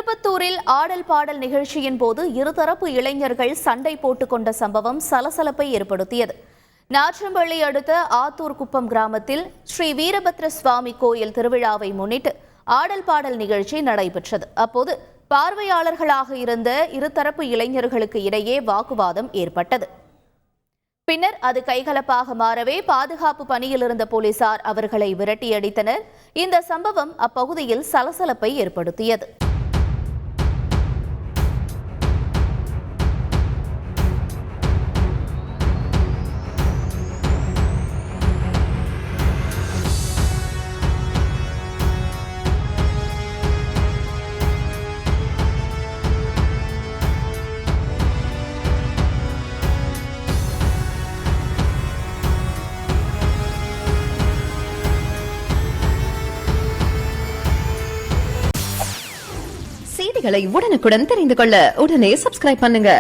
திருப்பத்தூரில் ஆடல் பாடல் நிகழ்ச்சியின் போது இருதரப்பு இளைஞர்கள் சண்டை போட்டுக் கொண்ட சம்பவம் சலசலப்பை ஏற்படுத்தியது. நாற்றம்பள்ளி அடுத்த ஆத்தூர் குப்பம் கிராமத்தில் ஸ்ரீ வீரபத்ர சுவாமி கோயில் திருவிழாவை முன்னிட்டு ஆடல் பாடல் நிகழ்ச்சி நடைபெற்றது. அப்போது பார்வையாளர்களாக இருந்த இருதரப்பு இளைஞர்களுக்கு இடையே வாக்குவாதம் ஏற்பட்டது. பின்னர் அது கைகலப்பாக மாறவே பாதுகாப்பு பணியில் இருந்த போலீசார் அவர்களை விரட்டியடித்தனர். இந்த சம்பவம் அப்பகுதியில் சலசலப்பை ஏற்படுத்தியது. செய்திகளை உடனுக்குடன் தெரிந்து கொள்ள உடனே சப்ஸ்கிரைப் பண்ணுங்க.